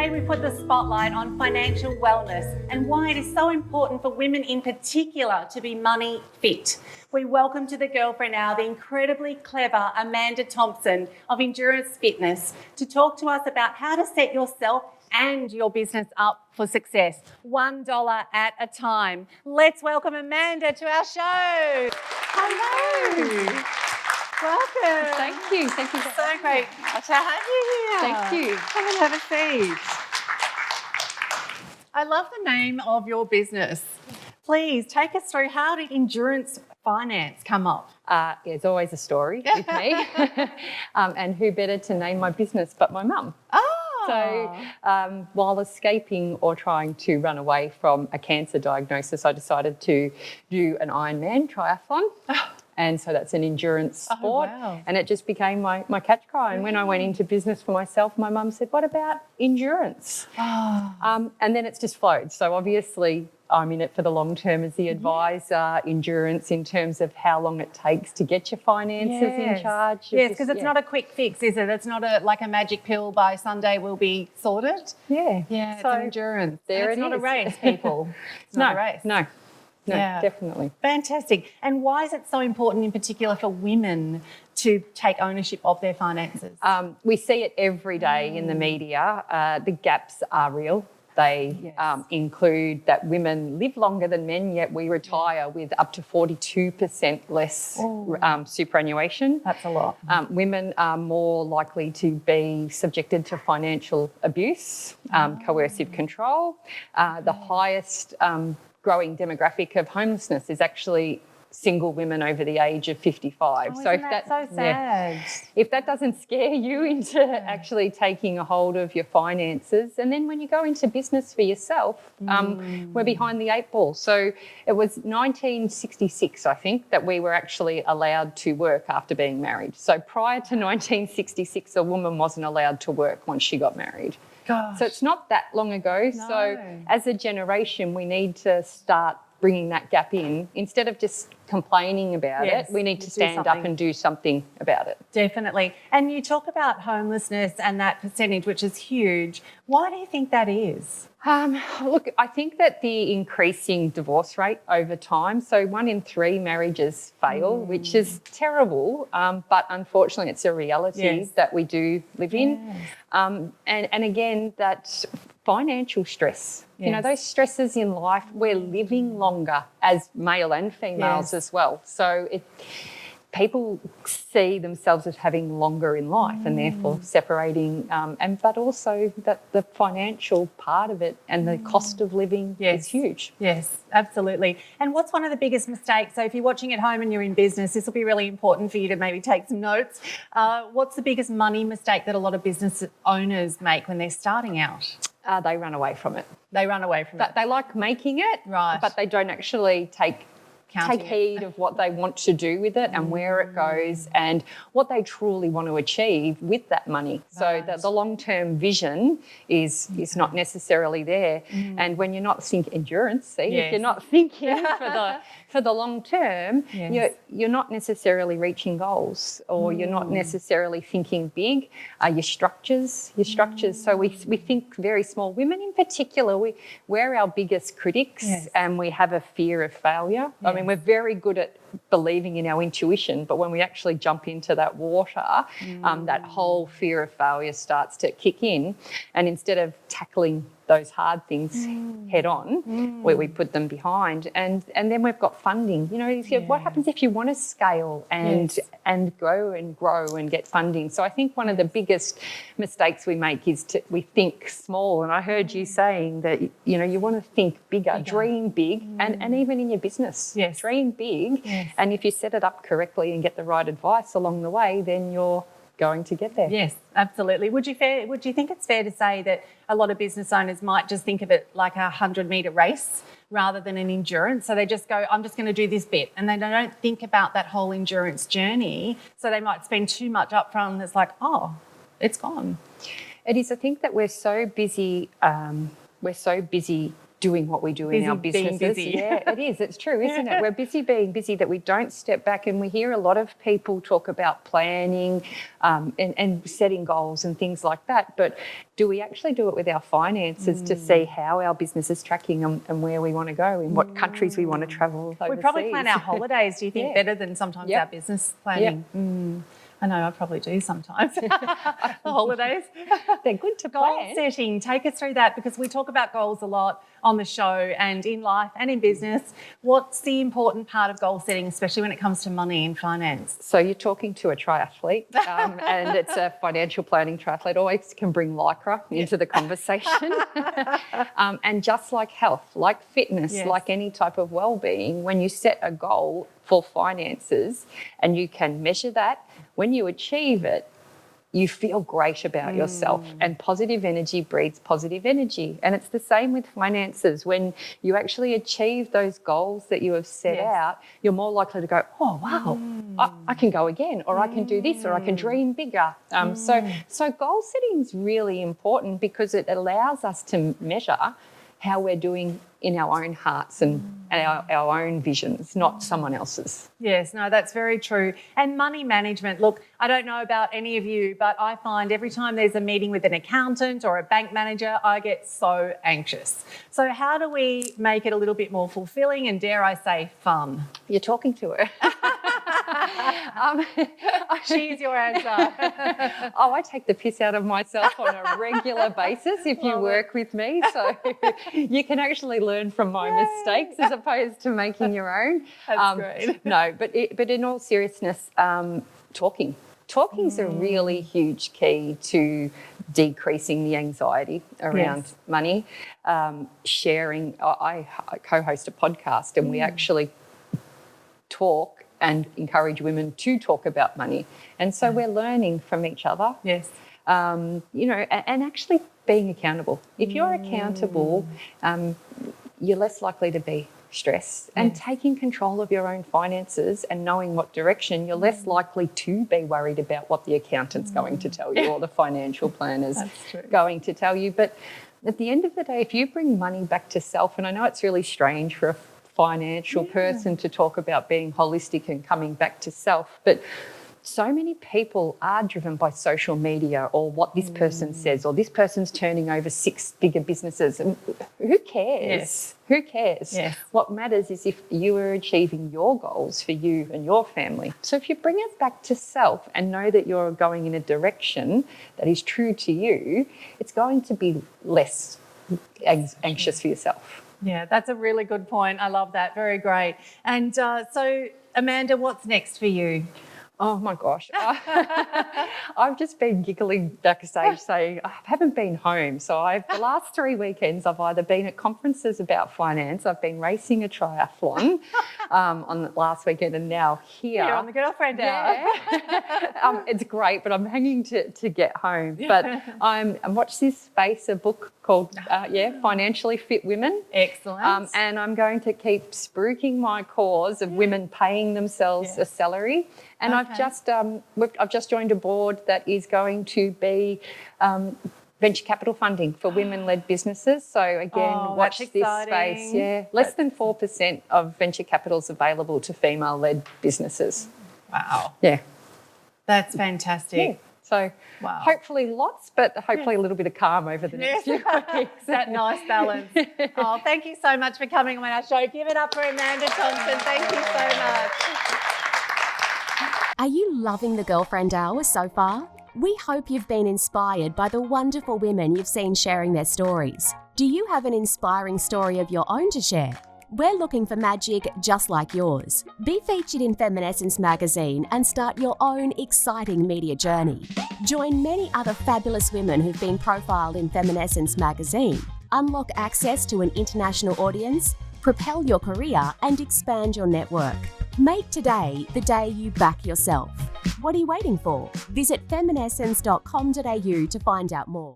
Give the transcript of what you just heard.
Today we put the spotlight on financial wellness and why it is so important for women in particular to be money fit. We welcome to the Girlfriend Hour the incredibly clever Amanda Thompson of Endurance Fitness to talk to us about how to set yourself and your business up for success, $1 at a time. Let's welcome Amanda to our show. Hello. Welcome. Thank you. Thank you. So great to have you here. Thank you. Come and have a seat. I love the name of your business. Please take us through, how did Endurance Finance come up? There's always a story with me. And who better to name my business but my mum? So while escaping or trying to run away from a cancer diagnosis, I decided to do an Ironman triathlon. And so that's an endurance sport. Wow. And it just became my catch cry. And when I went into business for myself, my mum said, what about endurance? And then it's just flowed. So obviously I'm in it for the long term as the advisor, endurance in terms of how long it takes to get your finances in charge. Yes, because it's not a quick fix, is it? It's not like a magic pill by Sunday we'll be sorted. Yeah. Yeah, so it's an endurance. There it's it not is. a race, people. It's not a race. No, definitely. Fantastic. And why is it so important in particular for women to take ownership of their finances? We see it every day in the media. The gaps are real. They include that women live longer than men, yet we retire with up to 42% less superannuation. That's a lot. Women are more likely to be subjected to financial abuse, coercive control. The highest growing demographic of homelessness is actually single women over the age of 55. So isn't that so sad? If that doesn't scare you into actually taking a hold of your finances, and then when you go into business for yourself, we're behind the eight ball. So it was 1966, I think, that we were actually allowed to work after being married. So prior to 1966, a woman wasn't allowed to work once she got married. Gosh. So it's not that long ago. No. So as a generation, we need to start bringing that gap in. Instead of just complaining about it, we need to stand up and do something about it. Definitely. And you talk about homelessness and that percentage, which is huge. Why do you think that is? Look, I think that the increasing divorce rate over time, so 1 in 3 marriages fail, which is terrible, but unfortunately it's a reality that we do live in. And again, that financial stress, you know, those stresses in life, we're living longer as male and females as well. So people see themselves as having longer in life and therefore separating, but also that the financial part of it and the cost of living is huge. Yes, absolutely. And what's one of the biggest mistakes? So if you're watching at home and you're in business, this will be really important for you to maybe take some notes. What's the biggest money mistake that a lot of business owners make when they're starting out? They run away from it. They run away from it. They like making it, but they don't actually take heed of what they want to do with it and where it goes and what they truly want to achieve with that money. So the long-term vision is not necessarily there. And when you're not thinking endurance, if you're not thinking for the long term, you're not necessarily reaching goals, or you're not necessarily thinking big. Your structures. So we think very small. Women in particular, we're our biggest critics and we have a fear of failure. I mean, we're very good at believing in our intuition, but when we actually jump into that water, that whole fear of failure starts to kick in. And instead of tackling those hard things head on, where we put them behind, and then we've got funding. You know, what happens if you want to scale and grow and get funding? So I think one of the biggest mistakes we make is we think small. And I heard you saying that, you know, you want to think bigger. Dream big, and even in your business, dream big. And if you set it up correctly and get the right advice along the way, then you're going to get there. Yes, absolutely. Would you think it's fair to say that a lot of business owners might just think of it like a 100-metre race rather than an endurance? So they just go, I'm just going to do this bit, and they don't think about that whole endurance journey. So they might spend too much upfront and it's like, oh, it's gone. It is. I think that we're so busy doing what we do in our businesses. Busy. Yeah, it is. It's true, isn't it? We're busy being busy, that we don't step back, and we hear a lot of people talk about planning and setting goals and things like that. But do we actually do it with our finances to see how our business is tracking and where we want to go, in what countries we want to travel overseas? We probably plan our holidays, do you think, better than sometimes our business planning? I know, I probably do sometimes. The holidays. They're good to Goal plan. setting, take us through that, because we talk about goals a lot on the show and in life and in business. What's the important part of goal setting, especially when it comes to money and finance? So you're talking to a triathlete, and it's a financial planning triathlete. Always can bring Lycra into the conversation. And just like health, like fitness, like any type of well-being, when you set a goal for finances and you can measure that, when you achieve it, you feel great about yourself, and positive energy breeds positive energy. And it's the same with finances. When you actually achieve those goals that you have set out, you're more likely to go, oh, wow, I can go again, or I can do this, or I can dream bigger. So goal setting is really important, because it allows us to measure how we're doing in our own hearts and our own visions, not someone else's. Yes, no, that's very true. And money management, look, I don't know about any of you, but I find every time there's a meeting with an accountant or a bank manager, I get so anxious. So how do we make it a little bit more fulfilling and, dare I say, fun? You're talking to her. She's your answer. I take the piss out of myself on a regular basis if you work with me. So you can actually learn from my mistakes as opposed to making your own. That's great. No, but in all seriousness, talking. Talking is a really huge key to decreasing the anxiety around money. Sharing. I co-host a podcast, and we actually talk and encourage women to talk about money. And so we're learning from each other. Yes. You know, and actually being accountable. If you're accountable, you're less likely to be stressed. And taking control of your own finances and knowing what direction, you're less likely to be worried about what the accountant's going to tell you or the financial planner's going to tell you. But at the end of the day, if you bring money back to self, and I know it's really strange for a financial person to talk about being holistic and coming back to self, but so many people are driven by social media or what this person says, or this person's turning over 6-figure businesses. And who cares? Yes. Who cares? Yes. What matters is if you are achieving your goals for you and your family. So if you bring it back to self and know that you're going in a direction that is true to you, it's going to be less anxious for yourself. Yeah, that's a really good point. I love that. Very great. And so, Amanda, what's next for you? Oh, my gosh. I've just been giggling backstage saying I haven't been home. So the last 3 weekends I've either been at conferences about finance, I've been racing a triathlon on the last weekend, and now here. You're on the Girlfriend Hour. It's great, but I'm hanging to get home. But I watched this space, a book called, Financially Fit Women. Excellent. And I'm going to keep spruiking my cause of women paying themselves a salary. And I've just joined a board that is going to be venture capital funding for women-led businesses. So again, watch this space. Yeah, less than 4% of venture capital is available to female-led businesses. Wow. Yeah, that's fantastic. Yeah. So hopefully lots, but hopefully a little bit of calm over the next few weeks. That nice balance. Oh, thank you so much for coming on our show. Give it up for Amanda Thompson. Thank you so much. Are you loving the Girlfriend Hour so far? We hope you've been inspired by the wonderful women you've seen sharing their stories. Do you have an inspiring story of your own to share? We're looking for magic just like yours. Be featured in Feminescence magazine and start your own exciting media journey. Join many other fabulous women who've been profiled in Feminescence magazine. Unlock access to an international audience, propel your career and expand your network. Make today the day you back yourself. What are you waiting for? Visit feminescence.com.au to find out more.